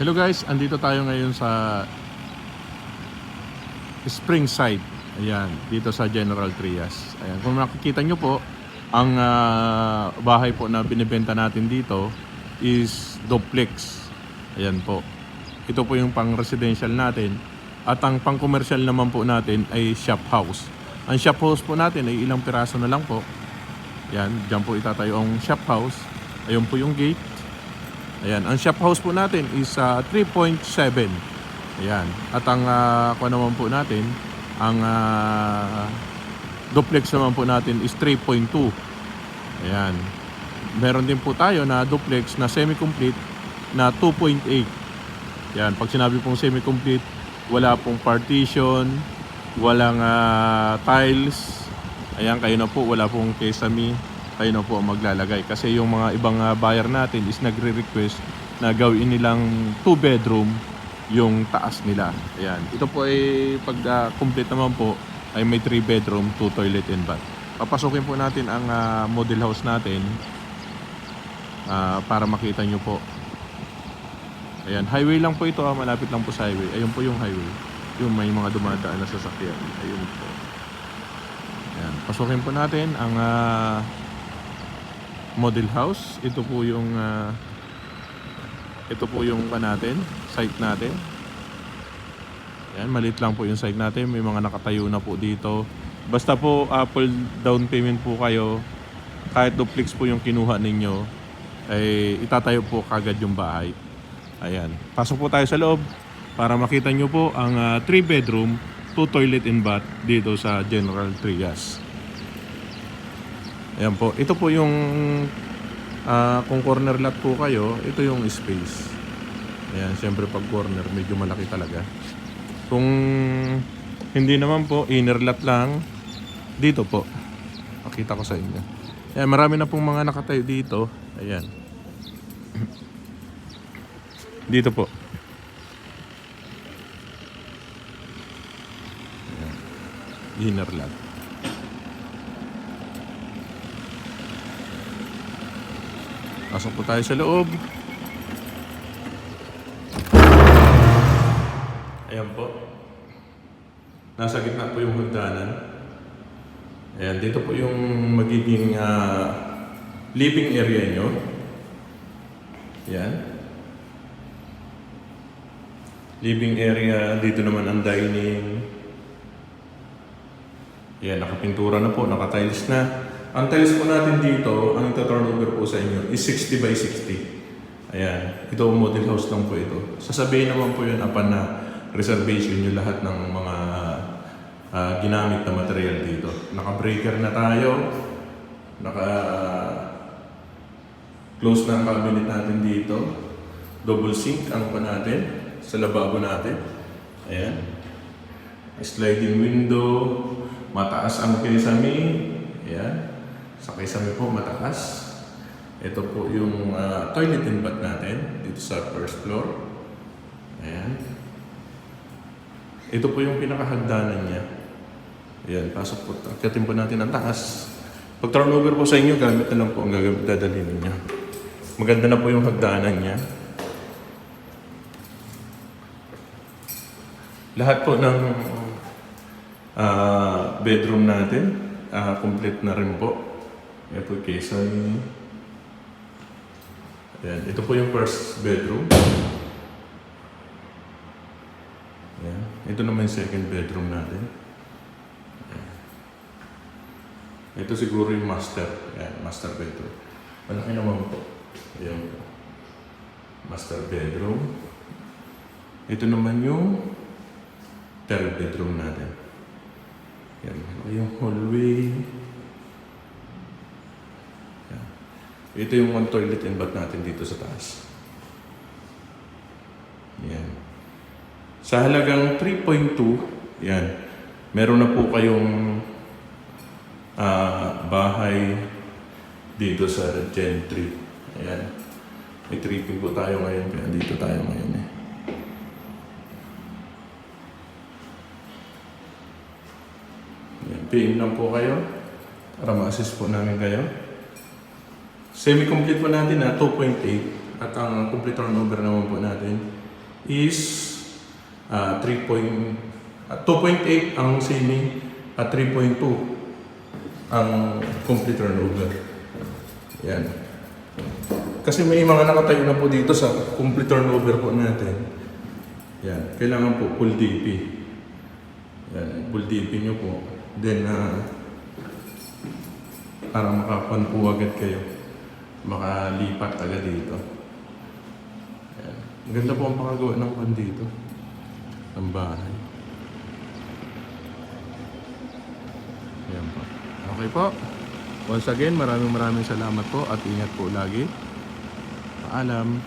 Hello guys, andito tayo ngayon sa Springside. Ayan, dito sa General Trias. Ayan, kung makikita nyo po, ang bahay po na binibenta natin dito is duplex. Ayan po. Ito po yung pang residential natin. At ang pang commercial naman po natin ay shop house. Ang shop house po natin ay ilang piraso na lang po. Ayan, dyan po itatayo ang shop house. Ayun po yung gate. Ayan, ang shop house po natin is 3.7. Ayan. At ang kuha naman po natin, ang duplex naman po natin is 3.2. Ayan. Meron din po tayo na duplex na semi-complete na 2.8. Ayan, pag sinabi pong semi-complete, wala pong partition, walang tiles. Ayan, kayo na po, wala pong kesame. Kayo na po ang maglalagay kasi yung mga ibang buyer natin is nagre-request na gawin nilang 2 bedroom yung taas nila. Ayan. Ito po ay pag complete naman po ay may 3 bedroom, 2 toilet and bath. Papasukin po natin ang model house natin para makita nyo po. Ayan, highway lang po ito, malapit lang po sa highway. Ayun po yung highway. Yung may mga dumadaan na sasakyan. Ayun po. Ayan, pasukin po natin ang model house. Ito po yung natin, site natin. Ayan, maliit lang po yung site natin. May mga nakatayo na po dito. Basta po full down payment po kayo. Kahit duplex po yung kinuha ninyo, ay itatayo po kagad yung bahay. Ayan, pasok po tayo sa loob para makita nyo po ang 3 bedroom, 2 toilet and bath dito sa General Trias. Ayan po, ito po yung kung corner lot po kayo, ito yung space. Ayan, siyempre pag corner medyo malaki talaga. Kung hindi naman po, inner lot lang, dito po. Pakita ko sa inyo. Ayan, marami na pong mga nakatayo dito. Ayan. Dito po. Ayan. Inner lot. Pasok po tayo sa loob. Ayan po. Nasa gitna po yung hagdanan. Ayan, dito po yung magiging living area nyo. Ayan. Living area. Dito naman ang dining. Ayan, nakapintura na po, nakatiles na. Ang tiles po natin dito, ang ito-turnover po sa inyo is 60 by 60. Ayan, ito model house lang po ito. Sasabihin naman po yun upon na reservation nyo lahat ng mga ginamit na material dito. Naka-breaker na tayo. Naka-close na ang cabinet natin dito. Double sink ang pa natin sa lababo natin. Ayan. Sliding window. Mataas ang kesame. Ayan. Sa kesame po mataas. Ito po yung toilet and bath natin dito sa first floor. Ayan. Ito po yung pinakahagdanan niya. Ayan, pasok po. Akyatin po natin ang taas. Pag turnover po sa inyo, gamit na lang po ang dadalhin ninyo. Maganda na po yung hagdanan niya. Lahat po ng bedroom natin, complete na rin po. Ito kesame. Ayan, ito po yung first bedroom. Ayan, ito naman yung second bedroom natin. Ayan. Ito siguro yung master. Ayan, master bedroom. Malaki naman po. Ayan. Master bedroom. Ito naman yung third bedroom natin. Ayan, yung hallway. Ayan. Ito yung one toilet and bath natin dito sa taas. Ayan. Sa halagang 3.2, yan, meron na po kayong bahay dito sa Gen 3. Ayan. May tripping po tayo ngayon, kaya dito tayo ngayon eh. Ayan. PM lang po kayo para ma-assist po namin kayo. Semi-complete po natin na 2.8 at ang complete turnover naman po natin is 2.8 ang ceiling at 3.2 ang complete turnover. Yan. Kasi may mga nakatayo na po dito sa complete turnover po natin. Yan. Kailangan po full DP. Yan. Full DP nyo po. Then, para makapan po agad kayo. Makalipat agad dito. Yan. Ang ganda po ang pakagawa ng pan dito. Ang bahay. Yan po. Okay po. Once again, maraming salamat po at ingat po lagi. Paalam.